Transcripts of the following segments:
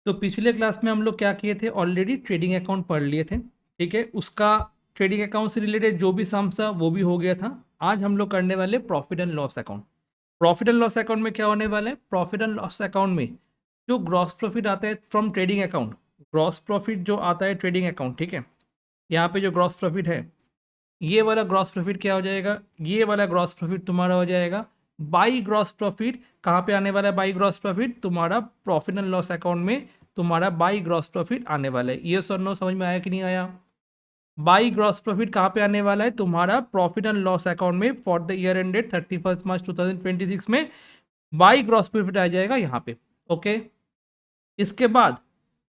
तो पिछले क्लास में हम लोग क्या किए थे, ऑलरेडी ट्रेडिंग अकाउंट पढ़ लिए थे। ठीक है, उसका ट्रेडिंग अकाउंट से रिलेटेड जो भी सम्स था वो भी हो गया था। आज हम लोग करने वाले profit and loss account. Profit and loss account में क्या होने वाला है, प्रॉफिट एंड लॉस अकाउंट में जो ग्रॉस प्रॉफिट आता है from trading account, gross profit जो आता है ट्रेडिंग अकाउंट, ठीक है, यहाँ पे जो ग्रॉस प्रॉफिट है, ये वाला ग्रॉस प्रॉफिट क्या हो जाएगा, ये वाला ग्रॉस प्रॉफिट तुम्हारा हो जाएगा बाई ग्रॉस प्रॉफिट। कहाँ पे आने वाला है बाई ग्रॉस प्रॉफिट, तुम्हारा प्रॉफिट एंड लॉस अकाउंट में तुम्हारा बाई ग्रॉस प्रॉफिट आने वाला है। ये सर नो समझ में आया कि नहीं आया? बाई ग्रॉस प्रॉफिट कहाँ पे आने वाला है, तुम्हारा प्रॉफिट एंड लॉस अकाउंट में फॉर द ईयर एंडेड 31 मार्च 2026 में बाई ग्रॉस प्रॉफिट आ जाएगा यहाँ पे। ओके, इसके बाद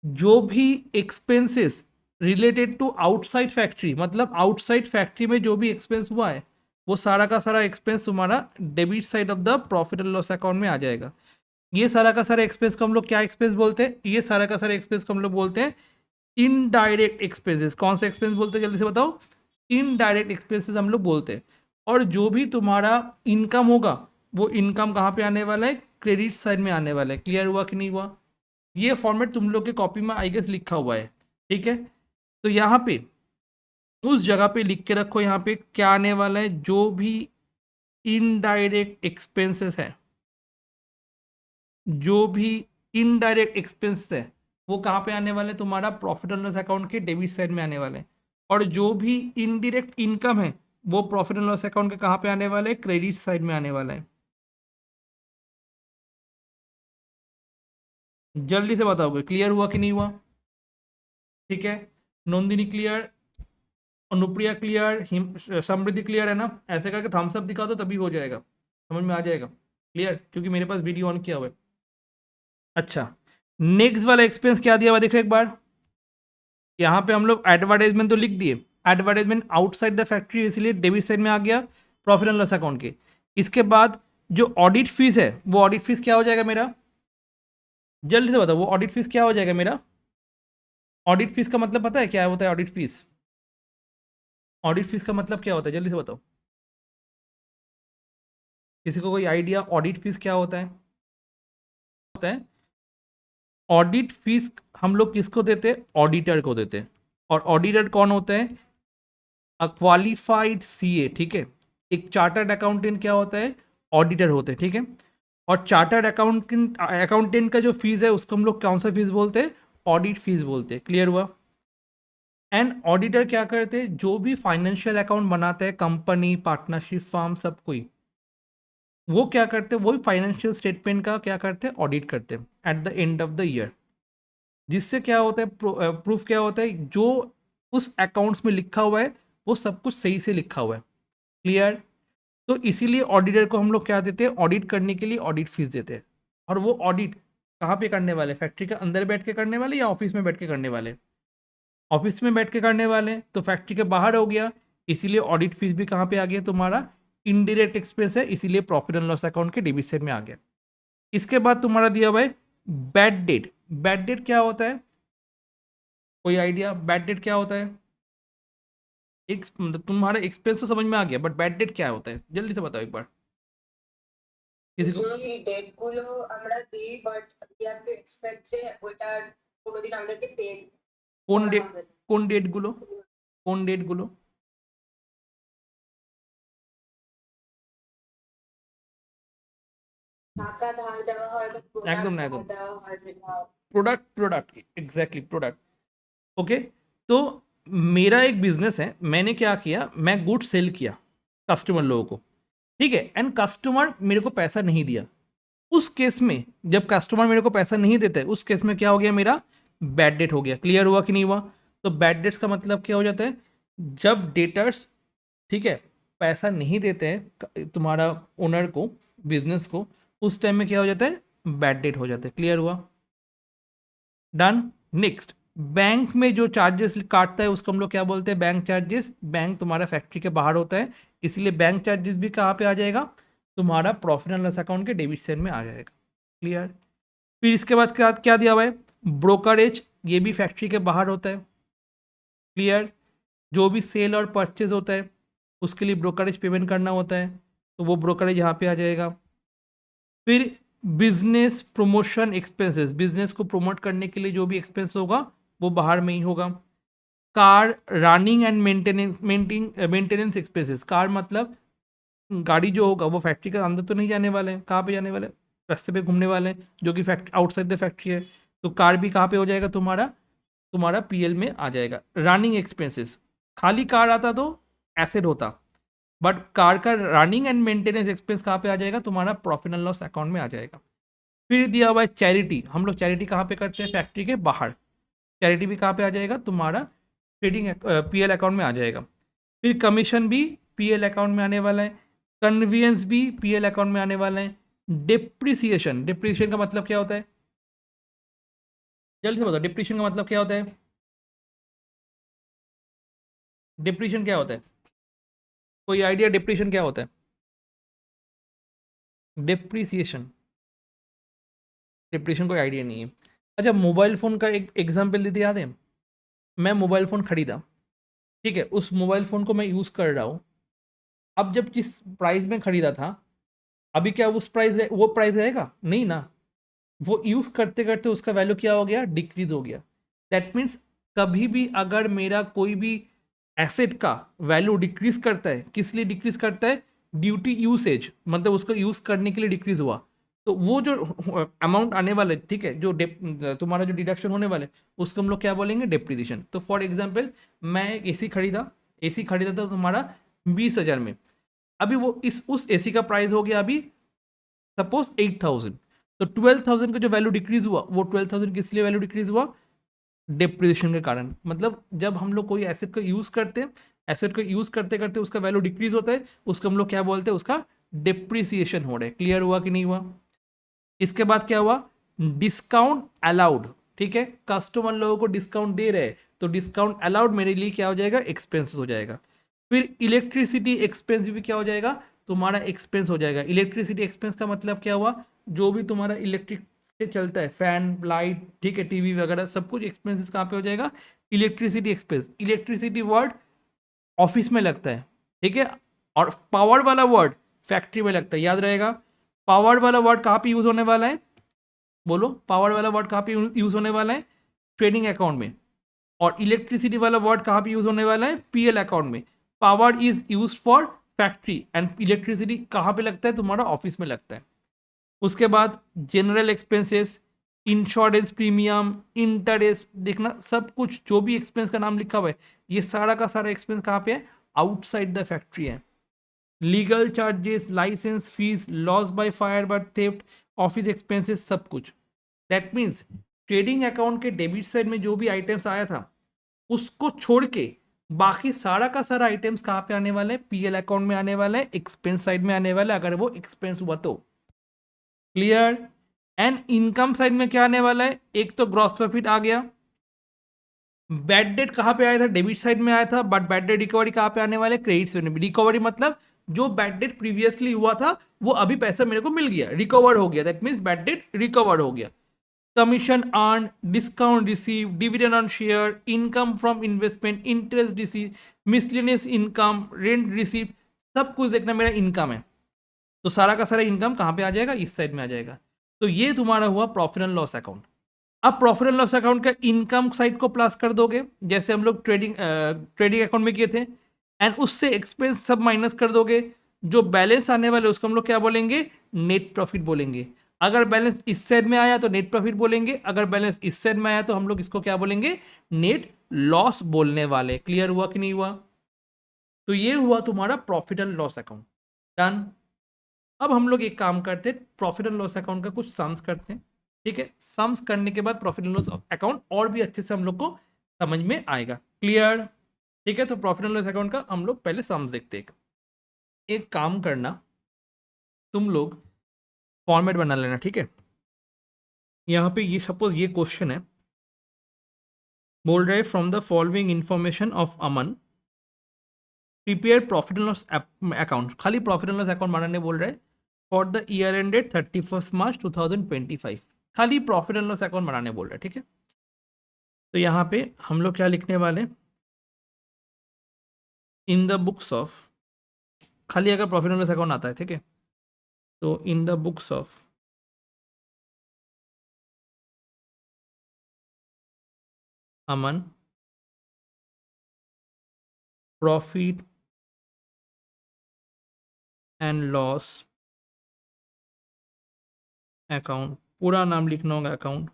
जो भी expenses related to outside factory, मतलब आउटसाइड फैक्ट्री में जो भी एक्सपेंस हुआ है वो सारा का सारा एक्सपेंस तुम्हारा debit side of the profit and loss account में आ जाएगा। ये सारा का सारा एक्सपेंस को हम लोग क्या एक्सपेंस बोलते हैं, ये सारा का सारा एक्सपेंस को हम लोग बोलते हैं इनडायरेक्ट एक्सपेंसेस। कौन सा एक्सपेंस बोलते हैं जल्दी से बताओ? इनडायरेक्ट एक्सपेंसेस हम लोग बोलते हैं। और जो भी तुम्हारा इनकम होगा वो इनकम कहाँ पे आने वाला है, क्रेडिट साइड में आने वाला है। क्लियर हुआ कि नहीं हुआ? ये फॉर्मेट तुम लोग के कॉपी में आई गेस लिखा हुआ है। ठीक है, तो यहाँ पे उस जगह पे लिख के रखो, यहाँ पे क्या आने वाला है, जो भी इनडायरेक्ट एक्सपेंसेस है, जो भी इनडायरेक्ट एक्सपेंस है वो कहाँ पे आने वाले, तुम्हारा प्रॉफिट एंड लॉस अकाउंट के डेबिट साइड में आने वाले हैं। और जो भी इनडायरेक्ट इनकम है वो प्रॉफिट एंड लॉस अकाउंट के कहाँ पे आने वाले हैं, क्रेडिट साइड में आने वाला है। जल्दी से बताओगे क्लियर हुआ कि नहीं हुआ? ठीक है, नंदिनी क्लियर, अनुप्रिया क्लियर, समृद्धि क्लियर है ना? ऐसे करके थम्स अप दिखा दो तभी हो जाएगा, समझ में आ जाएगा। क्लियर, क्योंकि मेरे पास वीडियो ऑन किया हुआ है। अच्छा, नेक्स्ट वाला एक्सपेंस क्या दिया हुआ देखो एक बार। यहाँ पे हम लोग एडवर्टाइजमेंट तो लिख दिए, एडवर्टाइजमेंट आउटसाइड द फैक्ट्री, इसलिए डेबिट साइड में आ गया प्रॉफिट एंड लॉस अकाउंट के। इसके बाद जो ऑडिट फीस है वो ऑडिट फीस क्या हो जाएगा मेरा, जल्दी से बताओ, वो ऑडिट फीस क्या हो जाएगा मेरा? ऑडिट फीस का मतलब पता है क्या होता है ऑडिट फीस? ऑडिट फीस का मतलब क्या होता है जल्दी से बताओ, किसी को कोई आइडिया ऑडिट फीस क्या होता है? होता है ऑडिट फीस हम लोग किसको देते हैं, ऑडिटर को देते हैं। और ऑडिटर कौन होता है, अ क्वालिफाइड सीए। ठीक है, एक चार्टर्ड अकाउंटेंट क्या होता है, ऑडिटर होते हैं। ठीक है, और चार्टर्ड अकाउंटेंट का जो फीस है उसको हम लोग कौन सा फीस बोलते हैं, ऑडिट फीस बोलते हैं। क्लियर हुआ? एंड ऑडिटर क्या करते हैं, जो भी फाइनेंशियल अकाउंट बनाते हैं कंपनी, पार्टनरशिप, फार्म, सब कोई, वो क्या करते हैं, वही फाइनेंशियल स्टेटमेंट का क्या करते हैं, ऑडिट करते हैं at the end of the year. जिससे क्या होता है, प्रूफ क्या होता है, जो उस अकाउंट्स में लिखा हुआ है वो सब कुछ सही से लिखा हुआ है। क्लियर? तो इसीलिए ऑडिटर को हम लोग क्या देते हैं, ऑडिट करने के लिए ऑडिट फीस देते हैं। और वो ऑडिट कहाँ पे करने वाले, फैक्ट्री के अंदर बैठ के करने वाले या ऑफिस में बैठ के करने वाले? ऑफिस में बैठ के करने वाले हैं, तो फैक्ट्री के बाहर हो गया, इसीलिए ऑडिट फीस भी कहाँ पे आ गया तुम्हारा, इनडायरेक्ट एक्सपेंस है, इसीलिए प्रॉफिट एंड लॉस अकाउंट के डेबिट साइड में आ गया। इसके बाद तुम्हारा दिया हुआ है बैड डेट। बैड डेट क्या होता है, कोई आइडिया बैड डेट क्या होता है? एक मतलब तुम्हारा एक्सपेंस तो समझ में आ गया, बट बैड डेट क्या होता है जल्दी से बताओ एक बार किसी को। এই ডেটগুলো আমরা দিই বাট ইয়ার টু এক্সপেক্ট যে ওইটার কোনোদিন আমাদেরকে পে কোন করা ডেট, হবে না। কোন ডেটগুলো, কোন ডেটগুলো? টাকা ধার দেওয়া হয় বা একদম প্রোডাক্ট না, ধার একদম দেওয়া হয় যেটা product, product exactly product. Okay, तो मेरा एक बिजनेस है, मैंने क्या किया, मैं गुड सेल किया कस्टमर लोगों को। ठीक है, एंड कस्टमर मेरे को पैसा नहीं दिया। उस केस में जब कस्टमर मेरे को पैसा नहीं देते, उस केस में क्या हो गया मेरा, बैड डेट हो गया। क्लियर हुआ कि नहीं हुआ? तो बैड डेट्स का मतलब क्या हो जाता है, जब डेटर्स, ठीक है, पैसा नहीं देते हैं तुम्हारा ओनर को, बिजनेस को, उस टाइम में क्या हो जाता है, बैड डेट हो जाता है। क्लियर हुआ? डन। नेक्स्ट, बैंक में जो चार्जेस काटता है उसको हम लोग क्या बोलते हैं, बैंक चार्जेस। बैंक तुम्हारा फैक्ट्री के बाहर होता है, इसलिए बैंक चार्जेस भी कहाँ पे आ जाएगा, तुम्हारा प्रॉफिट एंड लॉस अकाउंट के डेबिट साइड में आ जाएगा। क्लियर? फिर इसके बाद क्या क्या दिया हुआ है, ब्रोकरेज, ये भी फैक्ट्री के बाहर होता है। क्लियर? जो भी सेल और परचेज होता है उसके लिए ब्रोकरेज पेमेंट करना होता है, तो वो ब्रोकरेज यहाँ पे आ जाएगा। फिर बिजनेस प्रमोशन एक्सपेंसेस, बिजनेस को प्रमोट करने के लिए जो भी एक्सपेंस होगा वो बाहर में ही होगा। Car running and maintenance expenses, car मतलब गाड़ी जो होगा वो फैक्ट्री के अंदर तो नहीं जाने वाले हैं, कहाँ पे जाने वाले हैं, रास्ते पे घूमने वाले हैं, जो कि फैक्ट्री आउटसाइड द फैक्ट्री है। तो कार भी कहाँ पे हो जाएगा तुम्हारा, तुम्हारा पीएल में आ जाएगा। रनिंग एक्सपेंसेस, खाली कार आता तो एसेट होता, बट कार का रनिंग एंड मेंटेनेंस एक्सपेंस कहाँ पे आ जाएगा, तुम्हारा प्रॉफिट एंड लॉस अकाउंट में आ जाएगा। फिर दिया हुआ है चैरिटी, हम लोग चैरिटी कहाँ पे करते हैं, फैक्ट्री के बाहर। चैरिटी भी कहाँ पे आ जाएगा, तुम्हारा ट्रेडिंग पीएल अकाउंट में आ जाएगा। फिर कमीशन भी पीएल अकाउंट में आने वाला है। कन्वीनियंस भी पीएल अकाउंट में आने वाला है। डिप्रिसिएशन, डिप्रिसिएशन का मतलब क्या होता है, जल्दी से बताओ, डिप्रिसिएशन का मतलब क्या होता है, डिप्रिसिएशन क्या होता है, कोई आइडिया डिप्रिसिएशन क्या होता है, डिप्रिसिएशन, डिप्रिसिएशन कोई आइडिया नहीं है। अच्छा, मोबाइल फ़ोन का एक एग्जांपल देते याद है, मैं मोबाइल फ़ोन खरीदा, ठीक है, उस मोबाइल फ़ोन को मैं यूज़ कर रहा हूँ। अब जब जिस प्राइस में खरीदा था, अभी क्या उस प्राइस वो प्राइस रहेगा नहीं ना, वो यूज़ करते करते उसका वैल्यू क्या हो गया, डिक्रीज हो गया। दैट मीन्स कभी भी अगर मेरा कोई भी एसेट का वैल्यू डिक्रीज करता है, किस लिए डिक्रीज करता है, ड्यू टू यूसेज, मतलब उसको यूज़ करने के लिए डिक्रीज हुआ, तो वो जो अमाउंट आने वाला है, ठीक है, जो तुम्हारा जो डिडक्शन होने वाला है, उसको हम लोग क्या बोलेंगे, डेप्रिसिएशन। तो फॉर एग्जाम्पल मैं एक एसी खरीदा, एसी खरीदा था तुम्हारा 20,000 में, अभी वो इस उस एसी का प्राइस हो गया अभी सपोज 8,000, तो 12,000 का जो वैल्यू डिक्रीज हुआ, वो 12,000 किस लिए वैल्यू डिक्रीज हुआ, डिप्रिसिएशन के कारण। मतलब जब हम लोग कोई एसेट को यूज करते हैं, एसेट को यूज करते करते उसका वैल्यू डिक्रीज होता है, उसको हम लोग क्या बोलते हैं, उसका डिप्रिसिएशन हो रहा है। क्लियर हुआ कि नहीं हुआ। इसके बाद क्या हुआ, डिस्काउंट अलाउड, ठीक है, कस्टमर लोगों को डिस्काउंट दे रहे हैं, तो डिस्काउंट अलाउड मेरे लिए क्या हो जाएगा, एक्सपेंस हो जाएगा। फिर इलेक्ट्रिसिटी एक्सपेंस भी क्या हो जाएगा, तुम्हारा एक्सपेंस हो जाएगा। इलेक्ट्रिसिटी एक्सपेंस का मतलब क्या हुआ, जो भी तुम्हारा इलेक्ट्रिक से चलता है, फैन, लाइट, ठीक है, टीवी वगैरह सब कुछ एक्सपेंसेस कहाँ पे हो जाएगा, electricity expense. Electricity word office में लगता है, ठीक है, और पावर वाला वर्ड फैक्ट्री में लगता है, याद रहेगा। पावर वाला वर्ड कहाँ पे यूज होने वाला है, बोलो, पावर वाला वर्ड कहाँ पे यूज होने वाला है, ट्रेडिंग अकाउंट में। और इलेक्ट्रिसिटी वाला वर्ड कहाँ पे यूज होने वाला है, पीएल अकाउंट में। Power is use for factory and electricity कहाँ पे लगता है, तुम्हारा ऑफिस में लगता है। उसके बाद general expenses, insurance premium, interest, देखना सब कुछ जो भी एक्सपेंस का नाम लिखा हुआ है, ये सारा का सारा एक्सपेंस कहाँ पे है, आउटसाइड द फैक्ट्री है। Legal charges, license fees, loss by fire by theft, office expenses, सब कुछ। दैट मीन्स ट्रेडिंग अकाउंट के डेबिट साइड में जो भी आइटम्स आया था, उसको छोड़ के बाकी सारा का सारा आइटम्स कहाँ पे आने वाले हैं, पीएल अकाउंट में आने वाले हैं, एक्सपेंस साइड में आने वाला है, अगर वो एक्सपेंस हुआ तो। क्लियर। एंड इनकम साइड में क्या आने वाला है, एक तो ग्रॉस प्रॉफिट आ गया। बैड डेट कहाँ पे आया था, डेबिट साइड में आया था, बट बैड डेट रिकवरी कहाँ पे आने वाले, क्रेडिट साइड में। रिकवरी मतलब जो बैड डेट प्रीवियसली हुआ था वो अभी पैसा मेरे को मिल गया, रिकवर हो गया, that means bad debt recover हो गया। Commission earn, discount receive, dividend on share, income from investment, interest receive, miscellaneous income, rent receive, सब कुछ देखना मेरा इनकम है। तो सारा का सारा इनकम कहाँ पे आ जाएगा, इस साइड में आ जाएगा। तो ये तुम्हारा हुआ प्रॉफिट एंड लॉस अकाउंट। अब प्रॉफिट एंड लॉस अकाउंट का इनकम साइड को प्लस कर दोगे, जैसे हम लोग ट्रेडिंग अकाउंट में किए थे, एंड उससे एक्सपेंस सब माइनस कर दोगे। जो बैलेंस आने वाले उसको हम लोग क्या बोलेंगे, नेट प्रॉफिट बोलेंगे। अगर बैलेंस इस साइड में आया तो नेट प्रॉफिट बोलेंगे, अगर बैलेंस इस साइड में आया तो हम लोग इसको क्या बोलेंगे, नेट लॉस बोलने वाले। क्लियर हुआ कि नहीं हुआ। तो ये हुआ तुम्हारा profit and loss account. Done. अब हम लोग एक काम करते हैं, प्रॉफिट एंड लॉस अकाउंट का कुछ सम्स करते हैं, ठीक है। सम्स करने के बाद प्रॉफिट एंड लॉस अकाउंट और भी अच्छे से हम लोग को समझ में आएगा। क्लियर। ठीक है, तो प्रॉफिट एंड लॉस अकाउंट का हम लोग पहले सम्स देखते हैं। एक काम करना, तुम लोग फॉर्मेट बना लेना, ठीक है। यहाँ पे ये सपोज ये क्वेश्चन है, बोल रहे from the following information of Aman prepare profit and loss account, खाली प्रॉफिट एंड लॉस अकाउंट बनाने बोल रहे हैं फॉर द ईयर एंडेड 31 मार्च 2025, खाली प्रॉफिट एंड लॉस अकाउंट बनाने बोल रहे हैं, ठीक है। तो यहाँ पे हम लोग क्या लिखने वाले, इन द बुक्स ऑफ, खाली अगर प्रॉफिट एंड लॉस अकाउंट आता है, ठीक है, तो in the books of Aman, profit and loss account, पूरा नाम लिखना होगा account,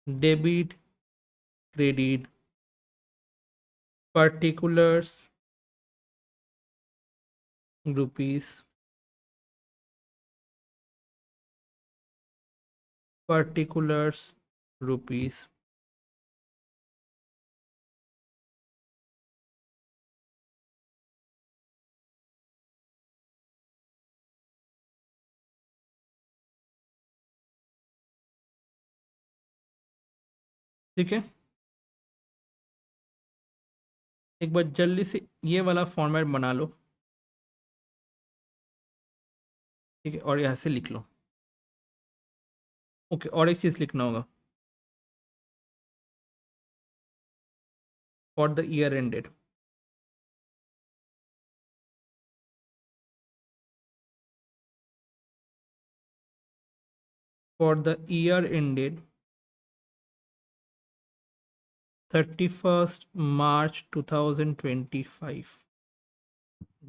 debit credit particulars rupees, particulars rupees, ठीक है। एक बार जल्दी से ये वाला फॉर्मेट बना लो, ठीक है, और यहाँ से लिख लो। ओके, और एक चीज़ लिखना होगा, for the year ended, for the year ended 31st मार्च 2025।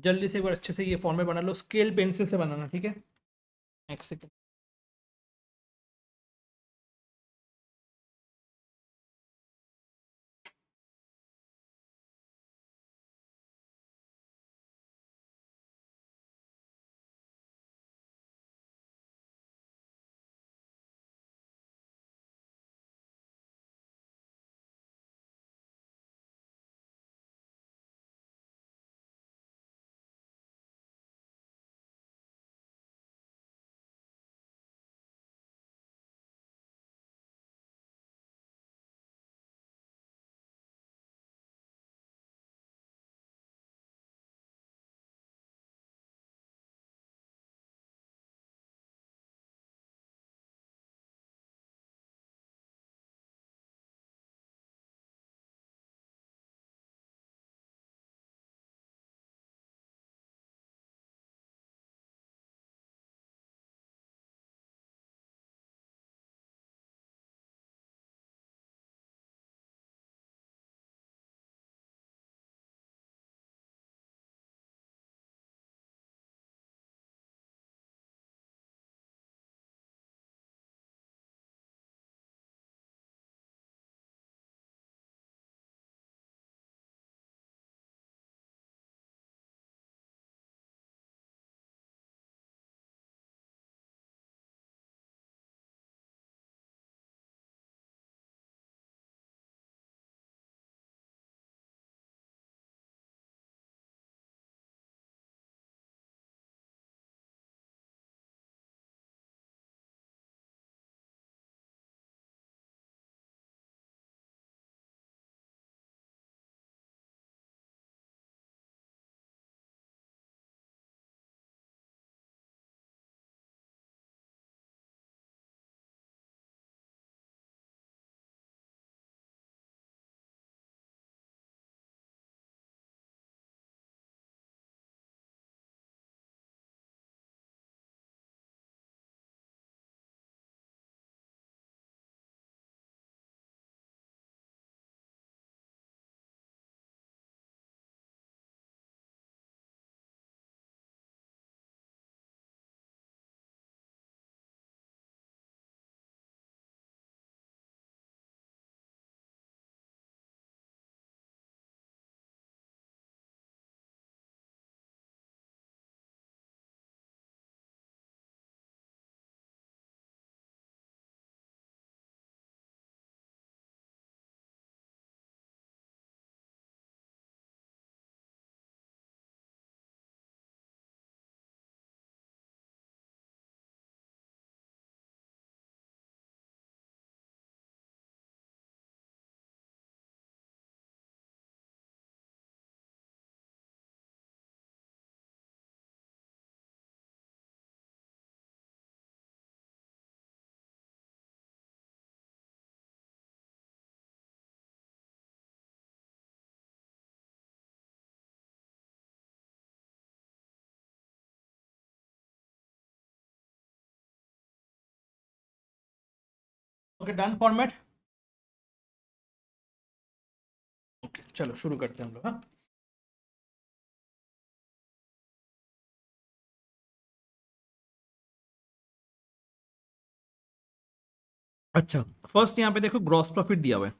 जल्दी से एक बार अच्छे से ये फॉर्मेट बना लो, स्केल पेंसिल से बनाना, ठीक है। एक सेकेंड। Okay, done format. चलो शुरू करते हैं हम लोग। हाँ, अच्छा, फर्स्ट यहाँ पे देखो ग्रॉस प्रॉफिट दिया हुआ है।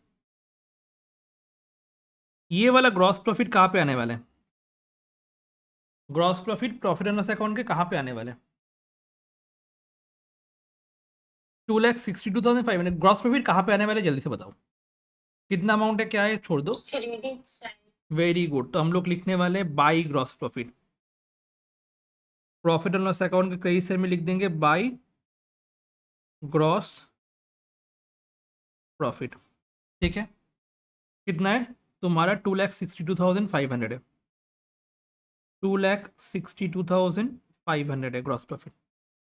ये वाला ग्रॉस प्रॉफिट कहाँ पे आने वाला है? Gross profit profit and loss account के कहाँ पे आने वाले? 2,62,500 ग्रॉस प्रॉफिट कहाँ पे आने वाले, जल्दी से बताओ। कितना अमाउंट है, क्या है, छोड़ दो। Credit side. वेरी गुड, तो हम लोग लिखने वाले by gross profit. Profit and loss account के क्रेडिट साइड में लिख देंगे बाई ग्रॉस प्रॉफिट। ठीक है, कितना है तुम्हारा? 2,62,500 है। 2,62,500 है gross profit.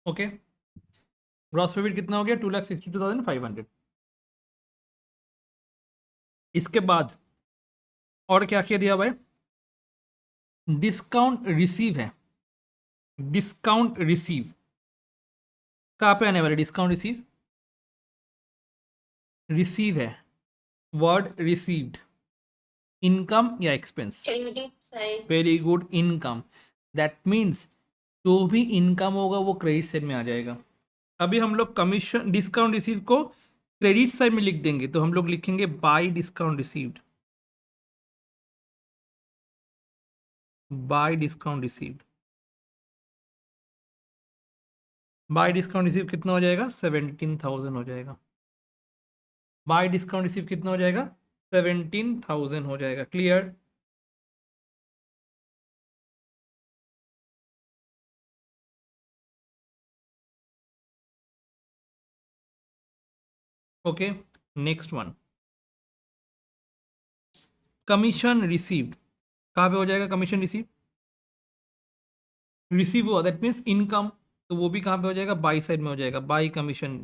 Okay, gross profit कितना हो गया? 2,62,500। इसके बाद और क्या क्या दिया हुआ है? डिस्काउंट रिसीव है। डिस्काउंट रिसीव कहाँ पे आने वाला है? डिस्काउंट रिसीव, रिसीव है, वर्ड रिसीव्ड। इनकम या expense? Credit side. Very good, income. That means जो भी इनकम होगा वो क्रेडिट साइड में आ जाएगा। अभी हम लोग कमीशन डिस्काउंट रिसीव को क्रेडिट साइड में लिख देंगे, तो हम लोग लिखेंगे bye discount received. Bye discount received. Bye discount receive कितना हो जाएगा? 17,000 हो जाएगा। बाय डिस्काउंट रिसीव कितना हो जाएगा? 17,000 हो जाएगा। Clear? Okay, next one, commission received कहाँ पे हो जाएगा? कमीशन रिसीव, रिसीव हुआ दैट मीन्स इनकम, तो वो भी कहाँ पे हो जाएगा? बाई साइड में हो जाएगा, by commission.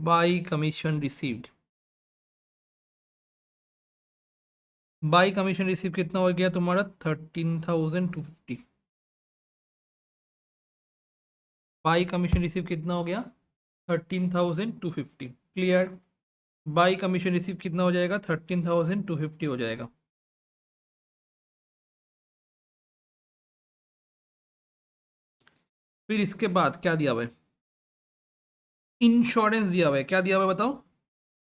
By commission received. By commission receive कितना हो गया तुम्हारा? 13,250। बाई कमीशन रिसीव कितना हो गया? 13,250। क्लियर? बाई कमीशन रिसीव कितना हो जाएगा? 13,250 हो जाएगा। फिर इसके बाद क्या दिया हुआ है? इंश्योरेंस दिया हुआ है। क्या दिया हुआ है बताओ?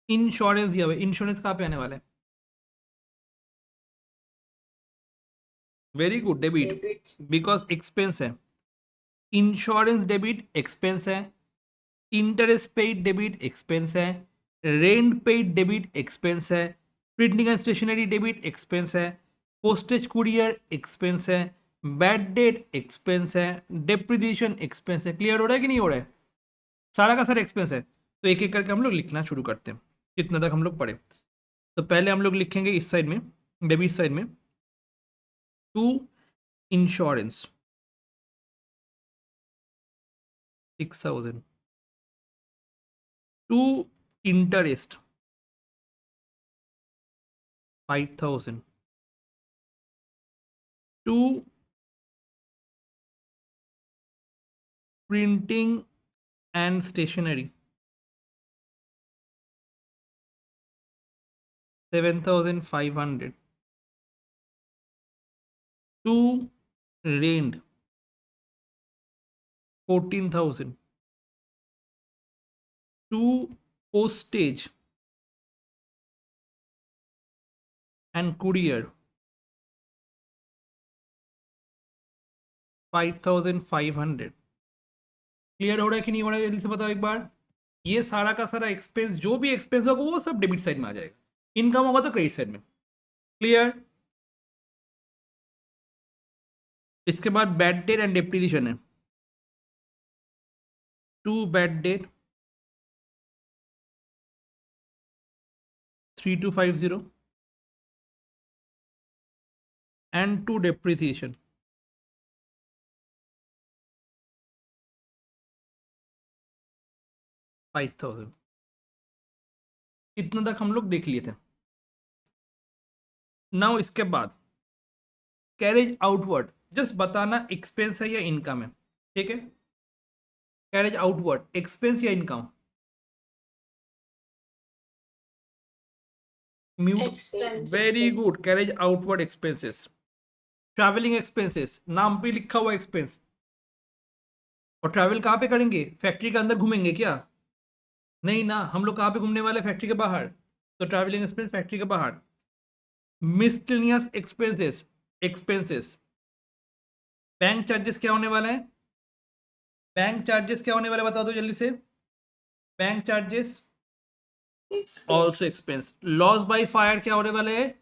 इंश्योरेंस दिया हुआ है। इंश्योरेंस कहाँ पे आने वाला है? Very good, debit, debit. Because expense है। इंश्योरेंस डेबिट एक्सपेंस है, इंटरेस्ट पेड डेबिट एक्सपेंस है, रेंट पेड डेबिट एक्सपेंस है, printing and stationery debit expense है, पोस्टेज कुरियर एक्सपेंस है, बैड डेट एक्सपेंस है, डेप्रिसिएशन एक्सपेंस है। क्लियर हो रहा है कि नहीं हो रहा है? सारा का सारा एक्सपेंस है। तो एक एक करके हम लोग लिखना शुरू करते हैं। कितना तक हम लोग पढ़े? तो पहले हम लोग लिखेंगे इस साइड में, डेबिट साइड में, to insurance 6,000, to interest 5,000, to printing and stationery 7,500, to rent 14,000, to postage and courier 5,500। Clear हो रहा है कि नहीं हो रहा है? जल्दी से बताओ एक बार। ये सारा का सारा एक्सपेंस, जो भी एक्सपेंस होगा वो सब डेबिट साइड में आ जाएगा, इनकम होगा तो क्रेडिट साइड में। क्लियर? इसके बाद बैड डेट एंड डेप्रिसिएशन है, to bad debt 3,250 and to depreciation 5,000। इतना तक हम लोग देख लिए थे। नाउ इसके बाद कैरेज आउटवर्ड, जस्ट बताना एक्सपेंस है या इनकम है। ठीक है, कैरेज आउटवर्ड एक्सपेंस या income? Mute, Expense. Very good, carriage outward expenses, travelling expenses, नाम पे लिखा हुआ एक्सपेंस। और ट्रैवल कहाँ पे करेंगे, फैक्ट्री के अंदर घूमेंगे क्या, नहीं ना, हम लोग कहाँ पे घूमने वाले, फैक्ट्री के बाहर, तो ट्रैवलिंग एक्सपेंस फैक्ट्री के बाहर। Miscellaneous expenses, expenses, bank charges क्या होने वाला है, बैंक चार्जेस क्या होने वाला है बता दो जल्दी से, bank charges also Expense. Expense. Loss by fire क्या होने वाला है,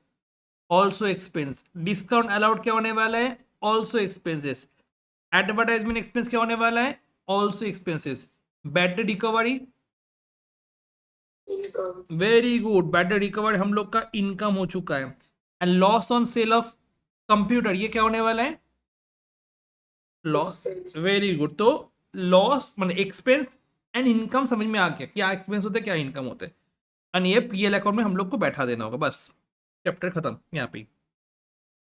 ऑल्सो एक्सपेंस। डिस्काउंट अलाउड क्या होने वाला है, ऑल्सो एक्सपेंसेस। एडवर्टाइजमेंट एक्सपेंस क्या होने वाला है, also expenses. Bad recovery, Income. Very good, bad recovery हम लोग का इनकम हो चुका है। And loss on sale of computer, ये क्या होने वाला है, लॉस, Expense. Very good. तो लॉस मतलब एक्सपेंस एंड इनकम समझ में आ गया, क्या एक्सपेंस होते हैं क्या इनकम होते हैं। एंड ये पीएल अकाउंट में हम लोग को बैठा देना होगा, बस चैप्टर खत्म यहाँ पे,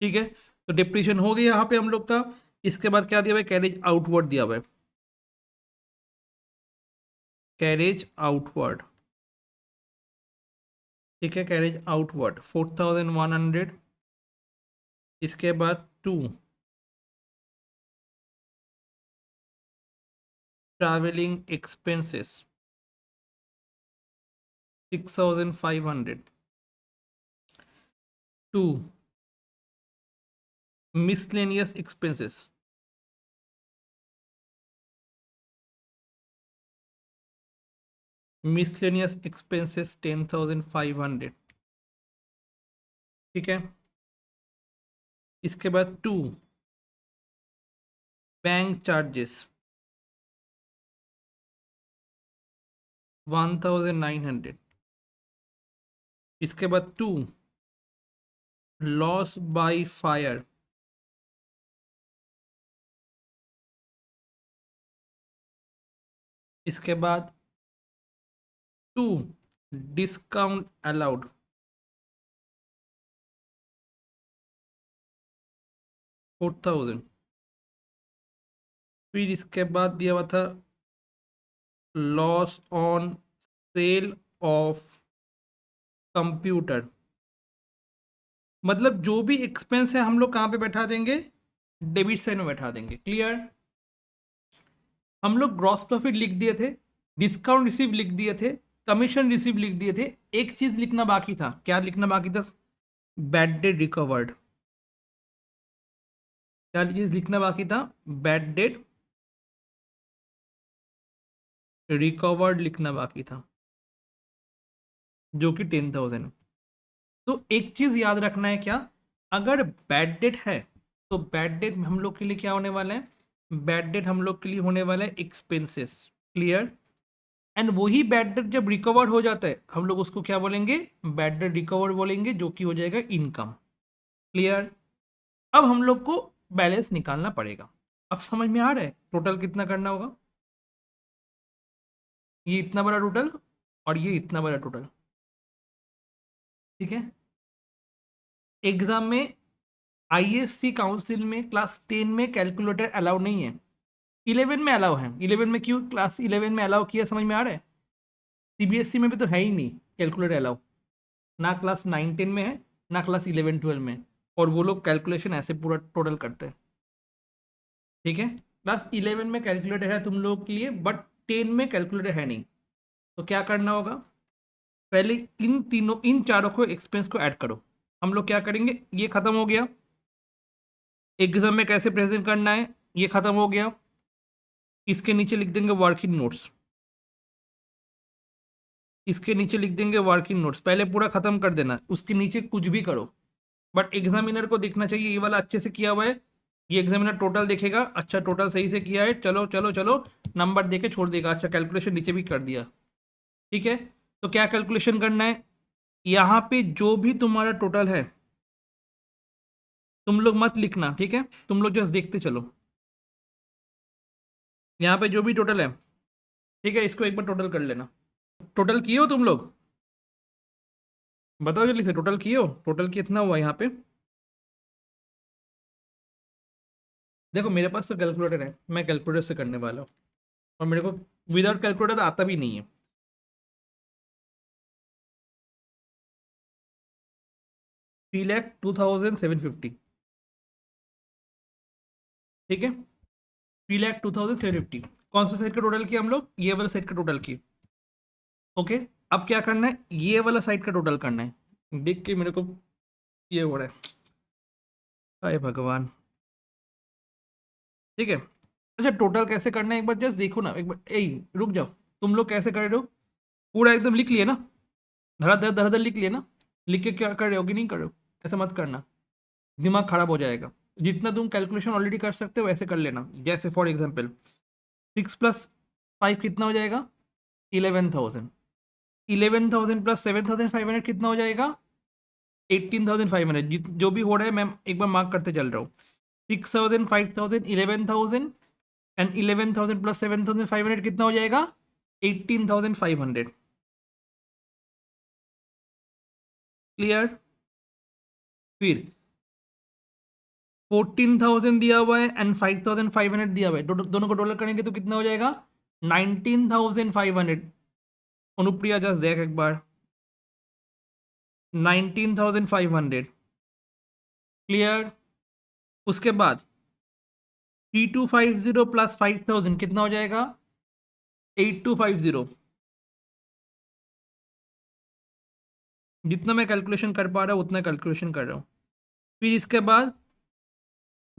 ठीक है। तो डिप्रीशिएशन हो गया यहाँ पे हम लोग का। इसके बाद क्या दिया हुआ है, कैरेज आउटवर्ड दिया हुआ है, कैरेज आउटवर्ड, ठीक है, कैरेज आउटवर्ड 4100। इसके बाद 2 travelling expenses 6500। 2 miscellaneous expenses, miscellaneous expenses 10,500, ठीक है। इसके बाद 2 बैंक चार्जेस 1900। इसके बाद 2 लॉस बाय फायर, इसके बाद 2 डिस्काउंट अलाउड, 4000। फिर इसके बाद दिया हुआ था loss on sale of computer. मतलब जो भी एक्सपेंस है हम लोग कहाँ पे बैठा देंगे, डेबिट साइड में बैठा देंगे, क्लियर। हम लोग ग्रॉस प्रॉफिट लिख दिए थे, डिस्काउंट रिसीव लिख दिए थे, कमीशन रिसीव लिख दिए थे। एक चीज लिखना बाकी था, क्या लिखना बाकी था, बैड डेट रिकवर्ड। क्या चीज लिखना बाकी था, बैड डेट रिकवर्ड लिखना बाकी था, जो कि 10,000 है। तो एक चीज याद रखना है, क्या, अगर बैड डेट है तो बैड डेट हम लोग के लिए क्या होने वाला है, बैड डेट हम लोग के लिए होने वाला है एक्सपेंसेस, क्लियर। एंड वही बैड डेट जब रिकवर हो जाता है हम लोग उसको क्या बोलेंगे, बैड डेट रिकवर बोलेंगे, जो कि हो जाएगा इनकम, क्लियर। अब हम लोग को बैलेंस निकालना पड़ेगा। अब समझ में आ रहा है टोटल कितना करना होगा, ये इतना बड़ा टोटल और ये इतना बड़ा टोटल, ठीक है। एग्जाम में आईएससी काउंसिल में क्लास 10 में कैलकुलेटर अलाउ नहीं है, 11 में अलाउ है। 11 में क्यों क्लास 11 में अलाउ किया, समझ में आ रहा है। सीबीएसई में भी तो है ही नहीं कैलकुलेटर अलाउ, ना क्लास 9 10 में है, ना क्लास 11 12 में। और वो लोग कैलकुलेशन ऐसे पूरा टोटल करते हैं, ठीक है। क्लास 11 में कैलकुलेटर है तुम लोगों के लिए, बट 10 में कैलकुलेटर है नहीं। तो क्या करना होगा, पहले इन चारों को एक्सपेंस को ऐड करो। हम लोग क्या करेंगे, ये खत्म हो गया, एग्जाम में कैसे प्रेजेंट करना है ये खत्म हो गया। इसके नीचे लिख देंगे वर्किंग नोट्स, इसके नीचे लिख देंगे वर्किंग नोट्स, पहले पूरा खत्म कर देना, उसके नीचे कुछ भी करो, बट एग्जामिनर को देखना चाहिए ये वाला अच्छे से किया हुआ है। ये एग्जामिनर टोटल देखेगा, अच्छा टोटल सही से किया है, चलो चलो चलो, नंबर दे के छोड़ देगा, अच्छा कैलकुलेशन नीचे भी कर दिया, ठीक है। तो क्या कैलकुलेशन करना है, यहाँ पे जो भी तुम्हारा टोटल है तुम लोग मत लिखना, ठीक है, तुम लोग जस्ट देखते चलो। यहाँ पे जो भी टोटल है, ठीक है, इसको एक बार टोटल कर लेना। टोटल किए हो तुम लोग, बताओ जल्दी से, टोटल किए हो, टोटल कितना हुआ यहाँ पे। देखो मेरे पास तो कैलकुलेटर है, मैं कैलकुलेटर से करने वाला हूँ, और मेरे को विदाउट कैलकुलेटर तो आता भी नहीं है। 3,02,750, ठीक है, 3,02,750। कौन सा सेट का टोटल किया हम लोग? ये वाला सेट का टोटल किया। ओके, अब क्या करना है, ये वाला साइड का टोटल करना है। देख के मेरे को ये हो रहा है, हाय भगवान, ठीक है। अच्छा, टोटल कैसे करना है एक बार जस्ट देखो ना, एक बार ए रुक जाओ, तुम लोग कैसे कर रहे हो? पूरा एकदम लिख लिए ना, धड़ाधड़ धड़ाधड़ लिख लिए ना? लिख के क्या कर रहे हो कि नहीं कर रहे हो? ऐसा मत करना, दिमाग खराब हो जाएगा। जितना तुम कैलकुलेशन ऑलरेडी कर सकते हो वैसे कर लेना। जैसे फॉर एग्जाम्पल 6 + 5 कितना हो जाएगा? 11,000। 11,000 + 7,500 कितना हो जाएगा? 18,500। जो भी हो रहा है मैं एक बार मार्क करते चल रहा हूँ। 6,000, 5,000, 11,000 एंड 11,000 + 7,500 कितना हो जाएगा? 18,500। क्लियर? फिर 14,000 दिया हुआ है एंड 5,500 दिया हुआ है, दोनों को डॉलर करेंगे तो कितना हो जाएगा? 19,500। अनुप्रिया जस्ट देख एक बार, 19,500। क्लियर? उसके बाद 3,250 + 5,000 कितना हो जाएगा? 8,250। जितना मैं कैलकुलेशन कर पा रहा हूँ उतना कैलकुलेशन कर रहा हूँ। फिर इसके बाद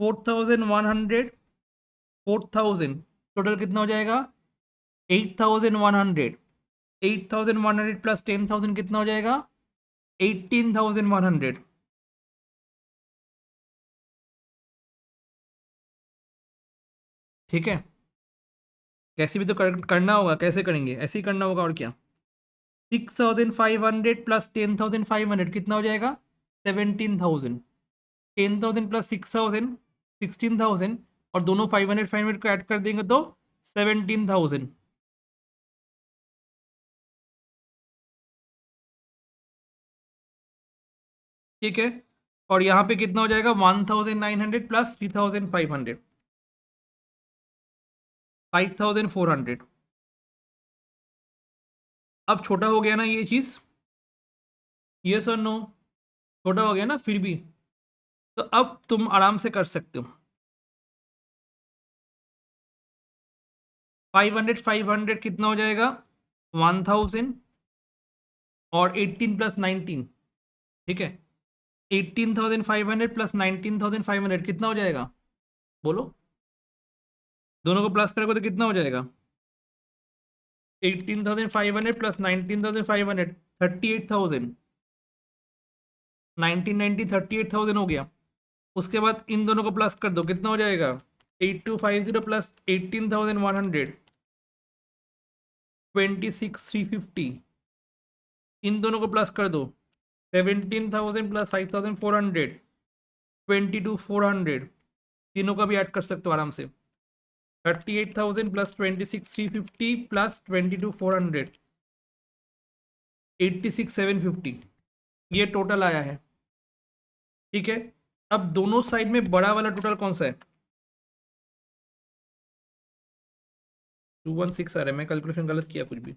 4,100, 4,000 टोटल कितना हो जाएगा? 8,100। 8,100 + 10,000 कितना हो जाएगा? 18,100। ठीक है, कैसे भी तो करना होगा। कैसे करेंगे? ऐसे ही करना होगा और क्या। 6,500 + 10,500 कितना हो जाएगा? 17,000। 10,000 + 6,000 16,000, और दोनों 500 500 को ऐड कर देंगे तो 17,000। ठीक है, और यहाँ पे कितना हो जाएगा? 1,900 + 3,500, 5,400। अब छोटा हो गया ना ये चीज़? यस और नो? छोटा हो गया ना फिर भी? तो अब तुम आराम से कर सकते हो। 500 500 कितना हो जाएगा? 1,000 और 18 + 19, ठीक है। 18,500 + 19,500 कितना हो जाएगा? बोलो, दोनों को प्लस करोगे तो कितना हो जाएगा? 18,500 + 19,500 38,000। 1990 38,000 हो गया। उसके बाद इन दोनों को प्लस कर दो, कितना हो जाएगा? 8,250 + 18,100 26,350। इन दोनों को प्लस कर दो, 17,000 + 5,400 22,400। तीनों का भी ऐड कर सकते हो आराम से। 38,000 + 26,350 + 22,400 86,750। ये टोटल आया है, ठीक है। अब दोनों साइड में बड़ा वाला टोटल कौन सा है? 216 आ रहा है, मैं कैलकुलेशन गलत किया कुछ भी।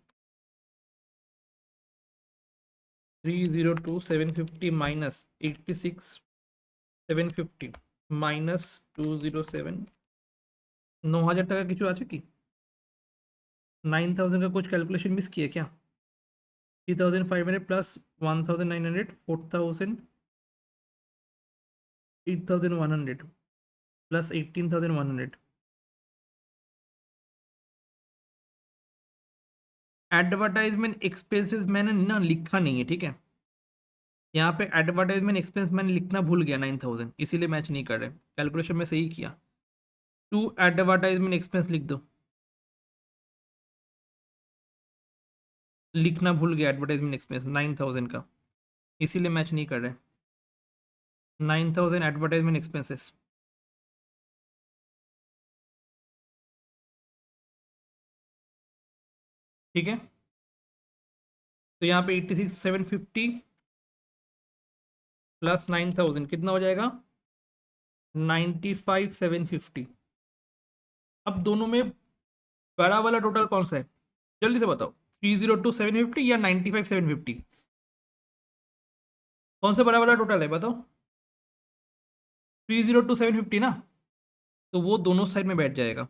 302,750 माइनस 86,750 माइनस 207। 9,000 টাকা কিছু আছে কি? 9,000 का कुछ कैलकुलेशन मिस किया क्या? 3,500 + 1,900 4,000 8,100 + 18,100। एडवर्टाइजमेंट एक्सपेंसेस मैंने ना लिखा नहीं है, ठीक है। यहाँ पे एडवर्टाइजमेंट एक्सपेंस मैंने लिखना भूल गया 9,000, इसीलिए मैच नहीं कर रहे। कैलकुलेशन में सही किया। टू एडवर्टाइजमेंट एक्सपेंस लिख दो, लिखना भूल गया एडवर्टाइजमेंट एक्सपेंस 9,000 का, इसीलिए मैच नहीं कर रहे। 9,000 एडवर्टाइजमेंट एक्सपेंसेस, ठीक है। तो यहाँ पे 86,750 + 9,000 कितना हो जाएगा? 95,750। अब दोनों में बड़ा वाला टोटल कौन सा है? जल्दी से बताओ, 302,750 या 95,750? कौन सा बड़ा वाला टोटल है बताओ? 302,750 ना, तो वो दोनों साइड में बैठ जाएगा।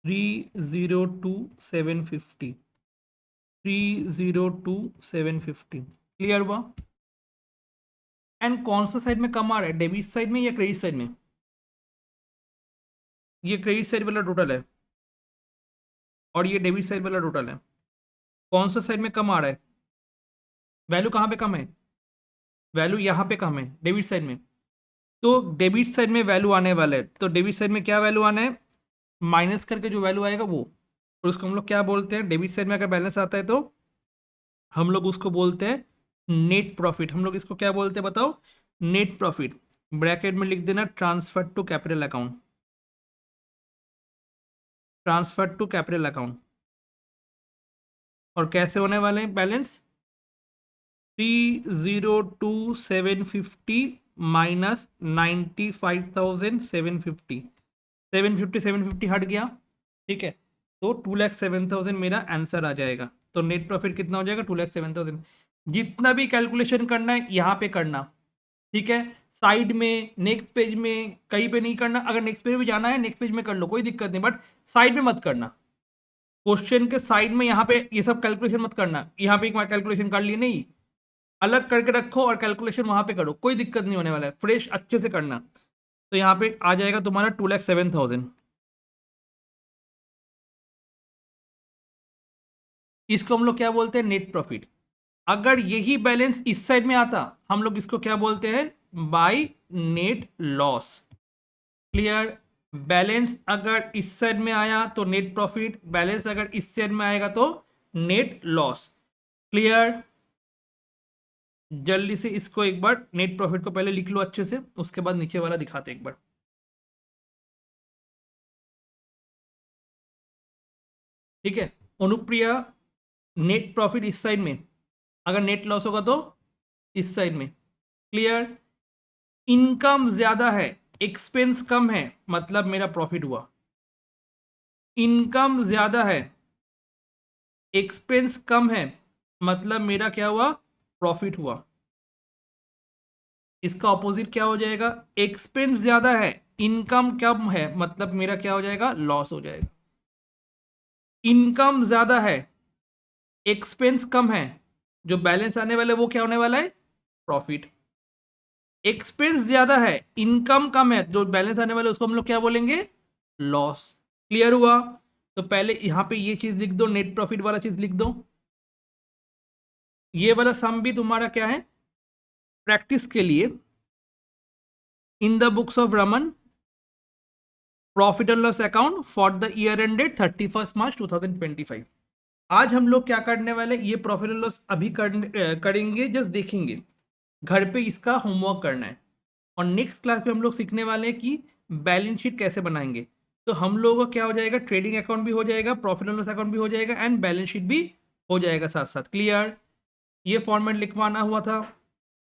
थ्री जीरो टू 750, 302,750 क्लियर हुआ? एंड कौन सा साइड में कम आ रहा है, डेबिट साइड में या क्रेडिट साइड में? ये क्रेडिट साइड वाला टोटल है और ये डेबिट साइड वाला टोटल है। कौन सा साइड में कम आ रहा है? वैल्यू कहाँ पे कम है? वैल्यू यहाँ पे कम है डेबिट साइड में। तो डेबिट साइड में वैल्यू आने वाला है, तो डेबिट साइड में क्या वैल्यू आना है? माइनस करके जो वैल्यू आएगा वो, और उसको हम लोग क्या बोलते हैं? डेबिट साइड में अगर बैलेंस आता है तो हम लोग उसको बोलते हैं नेट प्रॉफिट। हम लोग इसको क्या बोलते हैं बताओ? Net profit. ब्रैकेट में लिख देना transfer to capital account, transfer to capital account. और कैसे होने वाले हैं बैलेंस? 302,750 माइनस 95,750, 750 हट गया, ठीक है, तो 2,07,000 मेरा आंसर आ जाएगा। तो नेट प्रॉफिट कितना हो जाएगा? 2,07,000। जितना भी कैलकुलेशन करना है यहाँ पे करना, ठीक है, साइड में, नेक्स्ट पेज में, कहीं पे नहीं करना। अगर नेक्स्ट पेज में जाना है नेक्स्ट पेज में कर लो, कोई दिक्कत नहीं, बट साइड में मत करना। क्वेश्चन के साइड में यहाँ पे ये सब कैलकुलेशन मत करना। यहाँ पे एक कैलकुलेशन कर ली नहीं, अलग करके रखो और कैलकुलेशन वहां पे करो, कोई दिक्कत नहीं होने वाला है, फ्रेश अच्छे से करना। तो यहाँ पे आ जाएगा तुम्हारा 2,07,000। इसको हम लोग क्या बोलते हैं? Net profit. अगर यही बैलेंस इस साइड में आता, हम लोग इसको क्या बोलते हैं? By net loss. Clear? Balance अगर इस साइड में आया तो नेट प्रॉफिट, बैलेंस अगर इस साइड में आएगा तो नेट लॉस। क्लियर? जल्दी से इसको एक बार नेट प्रॉफिट को पहले लिख लो अच्छे से, उसके बाद नीचे वाला दिखाते एक बार। ठीक है, अनुप्रिया, नेट प्रॉफिट इस साइड में, अगर नेट लॉस होगा तो इस साइड में। क्लियर? इनकम ज्यादा है, एक्सपेंस कम है, मतलब मेरा प्रॉफिट हुआ। इनकम ज्यादा है, एक्सपेंस कम है, मतलब मेरा क्या हुआ? प्रॉफिट हुआ। इसका ऑपोजिट क्या हो जाएगा? एक्सपेंस ज्यादा है, इनकम कम है, मतलब मेरा क्या हो जाएगा? लॉस हो जाएगा। इनकम ज्यादा है, एक्सपेंस कम है, जो बैलेंस आने वाला है वो क्या होने वाला है? प्रॉफिट। एक्सपेंस ज्यादा है, इनकम कम है, जो बैलेंस आने वाला है उसको हम लोग क्या बोलेंगे? लॉस। क्लियर हुआ? तो पहले यहां पे ये चीज लिख दो, नेट प्रॉफिट वाला चीज लिख दो। ये वाला सम भी तुम्हारा क्या है? प्रैक्टिस के लिए, in the books of Raman, profit and loss account for the year ended 31 मार्च 2025। आज हम लोग क्या करने वाले? ये प्रॉफिट एंड लॉस अभी करेंगे, जस्ट देखेंगे, घर पे इसका होमवर्क करना है। और नेक्स्ट क्लास में हम लोग सीखने वाले हैं कि बैलेंस शीट कैसे बनाएंगे। तो हम लोगों का क्या हो जाएगा? ट्रेडिंग अकाउंट भी हो जाएगा, प्रॉफिट एंड लॉस अकाउंट भी हो जाएगा, एंड बैलेंस शीट भी हो जाएगा साथ साथ। क्लियर? ये फॉर्मेट लिखवाना हुआ था।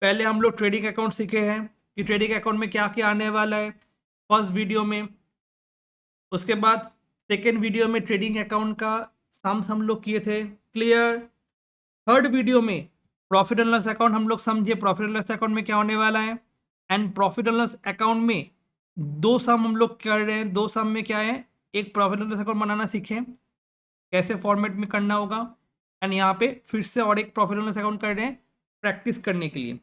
पहले हम लोग ट्रेडिंग अकाउंट सीखे हैं कि ट्रेडिंग अकाउंट में क्या क्या आने वाला है फर्स्ट वीडियो में। उसके बाद सेकेंड वीडियो में ट्रेडिंग अकाउंट का सम्स हम लोग किए थे। क्लियर? थर्ड वीडियो में प्रॉफिट एंड लॉस अकाउंट हम लोग समझे, प्रॉफिट एंड लॉस अकाउंट में क्या होने वाला है। And profit and loss account में दो सम हम लोग कर रहे हैं। दो सम में क्या है? एक प्रॉफिट एंड लॉस अकाउंट बनाना सीखें, कैसे फॉर्मेट में करना होगा, एंड यहाँ पे फिर से और एक प्रॉफिट एंड लॉस अकाउंट कर रहे हैं प्रैक्टिस करने के लिए।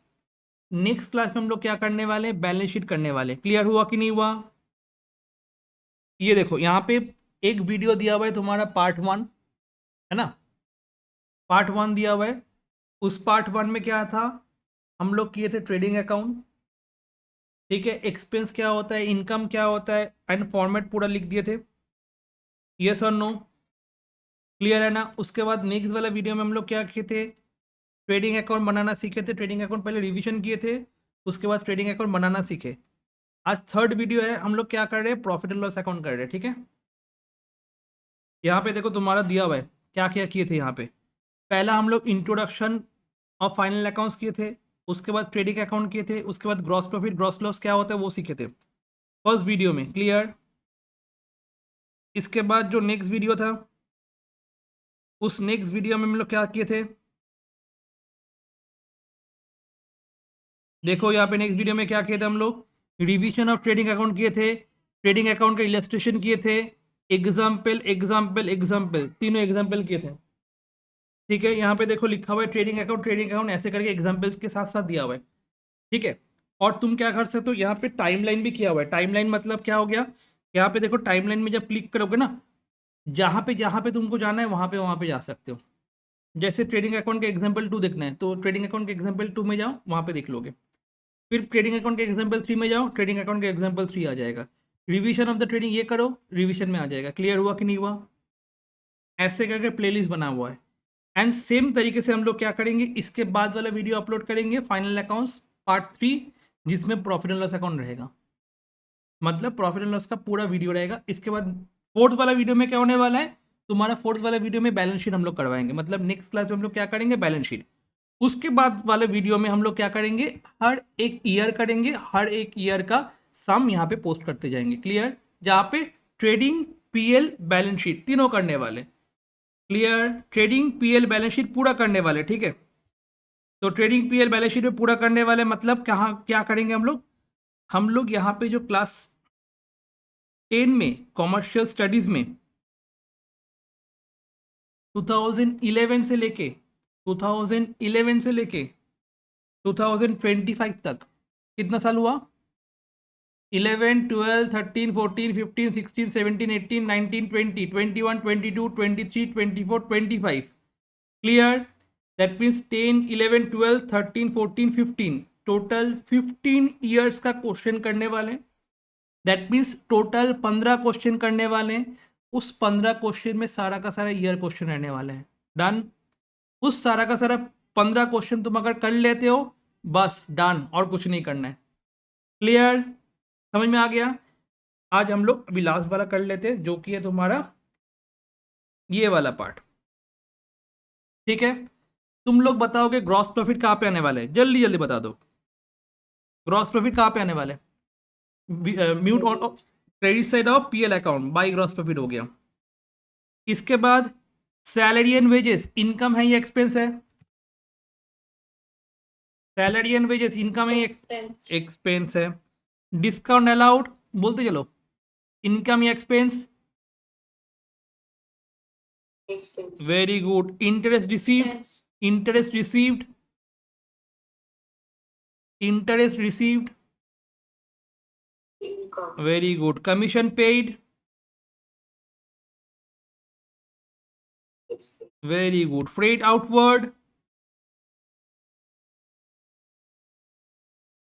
नेक्स्ट क्लास में हम लोग क्या करने वाले हैं? बैलेंस शीट करने वाले। क्लियर हुआ कि नहीं हुआ? ये देखो यहाँ पे एक वीडियो दिया हुआ है तुम्हारा पार्ट 1, है ना? पार्ट 1 दिया हुआ है। उस पार्ट 1 में क्या था? हम लोग किए थे ट्रेडिंग अकाउंट, ठीक है, एक्सपेंस क्या होता है, इनकम क्या होता है, एंड फॉर्मेट पूरा लिख दिए थे। यस और नो? क्लियर है ना? उसके बाद नेक्स्ट वाला वीडियो में हम लोग क्या किए थे? ट्रेडिंग अकाउंट बनाना सीखे थे। ट्रेडिंग अकाउंट पहले रिवीजन किए थे, उसके बाद ट्रेडिंग अकाउंट बनाना सीखे। आज थर्ड वीडियो है, हम लोग क्या कर रहे हैं? प्रॉफिट एंड लॉस अकाउंट कर रहे हैं। ठीक है, यहाँ पे देखो तुम्हारा दिया हुआ है क्या क्या किए थे। यहाँ पे पहला हम लोग इंट्रोडक्शन और फाइनल अकाउंट्स किए थे, उसके बाद ट्रेडिंग अकाउंट किए थे, उसके बाद ग्रॉस प्रॉफिट ग्रॉस लॉस क्या होता है वो सीखे थे फर्स्ट वीडियो में। क्लियर? इसके बाद जो नेक्स्ट वीडियो था उस नेक्स्ट वीडियो में हम लोग क्या किए थे, देखो यहाँ पे नेक्स्ट वीडियो में क्या किए थे हम लोग, रिवीजन ऑफ ट्रेडिंग अकाउंट किए थे, ट्रेडिंग अकाउंट का इलस्ट्रेशन किए थे, एग्जाम्पल एग्जाम्पल एग्जाम्पल, तीनों एग्जाम्पल किए थे। ठीक है, यहाँ पे देखो लिखा हुआ है ट्रेडिंग अकाउंट ऐसे करके एग्जाम्पल्स के साथ साथ दिया हुआ है। ठीक है, और तुम क्या कर सकते हो, यहाँ पे टाइमलाइन भी किया हुआ है। टाइमलाइन मतलब क्या हो गया, यहाँ पे देखो टाइमलाइन में जब क्लिक करोगे ना, जहाँ पे तुमको जाना है वहाँ पे जा सकते हो। जैसे ट्रेडिंग अकाउंट के एग्जाम्पल 2 देखना है तो ट्रेडिंग अकाउंट के एग्जाम्पल 2 में जाओ, वहाँ पे देख लोगे। फिर ट्रेडिंग अकाउंट के एग्जाम्पल 3 में जाओ, ट्रेडिंग अकाउंट के एग्जाम्पल 3 आ जाएगा। रिवीजन ऑफ द ट्रेडिंग ये करो, रिवीजन में आ जाएगा। क्लियर हुआ कि नहीं हुआ, ऐसे करके प्लेलिस्ट बना हुआ है। एंड सेम तरीके से हम लोग क्या करेंगे, इसके बाद वाला वीडियो अपलोड करेंगे फाइनल अकाउंट्स पार्ट 3, जिसमें प्रॉफिट एंड लॉस अकाउंट रहेगा। मतलब प्रॉफिट एंड लॉस का पूरा वीडियो रहेगा। इसके बाद फोर्थ वाला वीडियो में क्या होने वाला है, तुम्हारा फोर्थ वाला वीडियो में बैलेंस शीट हम लोग करवाएंगे। मतलब नेक्स्ट क्लास में हम लोग क्या करेंगे, बैलेंस शीट। उसके बाद वाले वीडियो में हम लोग क्या करेंगे, हर एक ईयर करेंगे, हर एक ईयर का सम यहाँ पे पोस्ट करते जाएंगे। क्लियर, जहाँ पे ट्रेडिंग, पीएल, बैलेंस शीट तीनों करने वाले। Clear, trading, PL, balance sheet पूरा करने वाले। ठीक है, तो ट्रेडिंग, पीएल, बैलेंस शीट में पूरा करने वाले मतलब कहाँ क्या करेंगे हम लोग यहाँ पे जो क्लास 10 में कॉमर्शियल स्टडीज में 2011 से लेके 2025 तक कितना साल हुआ, 11, 12, 13, 14, 15, 16, 17, 18, 19, 20, 21, 22, 23, 24, 25। Clear, that means 10, 11, 12, 13, 14, 15, total 15 years का क्वेश्चन करने वाले। दैट मीन्स टोटल 15 क्वेश्चन करने वाले हैं। उस 15 क्वेश्चन में सारा का सारा ईयर क्वेश्चन रहने वाले हैं। डन, उस सारा का सारा 15 क्वेश्चन तुम अगर कर लेते हो, बस डन, और कुछ नहीं करना है। क्लियर, समझ में आ गया। आज हम लोग अभी लास्ट वाला कर लेते हैं, जो कि है तुम्हारा ये वाला पार्ट। ठीक है, तुम लोग बताओगे ग्रॉस प्रॉफिट कहाँ पे आने वाले हैं, जल्दी जल्दी बता दो। ग्रॉस प्रॉफिट कहाँ पे आने वाले, mute on credit side of PL account by gross profit हो गया। इसके बाद सैलरी एंड वेजेस, इनकम है या एक्सपेंस है, सैलरी एंड वेजेस इनकम है, एक्सपेंस है। डिस्काउंट अलाउड, बोलते चलो, इनकम या expense, very good. Interest received, interest received, interest received, very good. Commission paid, very good. Freight outward,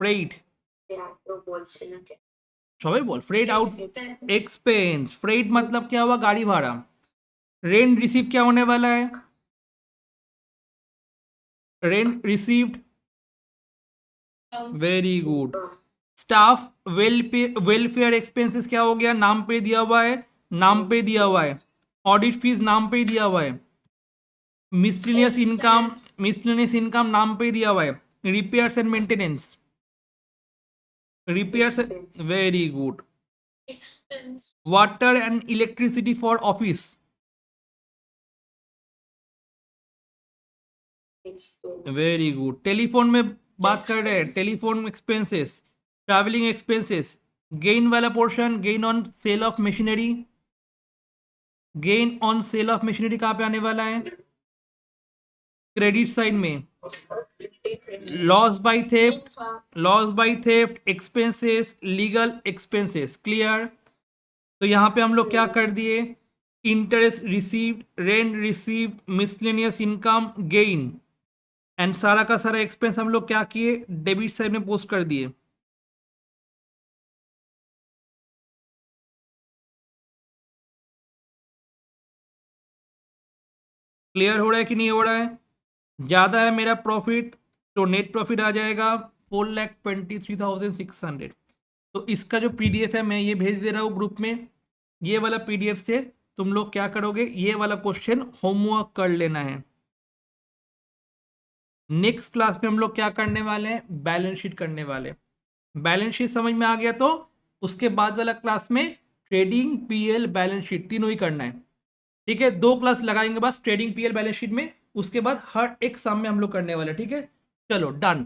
freight, सभी बोल, फ्रेट आउट, एक्सपेंस। फ्रेट मतलब क्या हुआ, गाड़ी भाड़ा। रेंट रिसीव क्या होने वाला है, rent received, very good. Staff welfare expenses क्या हो गया, नाम पे दिया हुआ है, नाम पे दिया हुआ है। ऑडिट फीस नाम पे दिया हुआ है। मिसलिनियस इनकम नाम पे दिया हुआ है। Repairs and maintenance, repairs, very good. Water and electricity for office, very good. Telephone में बात कर रहे हैं, telephone expenses, travelling expenses. Gain वाला portion, gain on sale of machinery, gain on sale of machinery कहाँ पे आने वाला है, क्रेडिट साइड में। Loss by theft, loss by theft, expenses, legal expenses. Clear, तो यहाँ पे हम लोग क्या कर दिए, interest received, rent received, miscellaneous income, gain, and सारा का सारा एक्सपेंस हम लोग क्या किए, डेबिट साइड में पोस्ट कर दिए। क्लियर हो रहा है कि नहीं हो रहा है, ज़्यादा है मेरा प्रॉफिट तो नेट प्रॉफिट आ जाएगा 4,23,600। तो इसका जो पीडीएफ है मैं ये भेज दे रहा हूँ ग्रुप में। ये वाला पीडीएफ से तुम लोग क्या करोगे, ये वाला क्वेश्चन होमवर्क कर लेना है। नेक्स्ट क्लास में हम लोग क्या करने वाले हैं, बैलेंस शीट करने वाले। बैलेंस शीट समझ में आ गया तो उसके बाद वाला क्लास में ट्रेडिंग, पीएल, बैलेंस शीट तीनों ही करना है। ठीक है, 2 क्लास लगाएंगे बस ट्रेडिंग पीएल बैलेंस शीट में, उसके बाद हर एक सम में हम लोग करने वाले, ठीक है। चलो डन।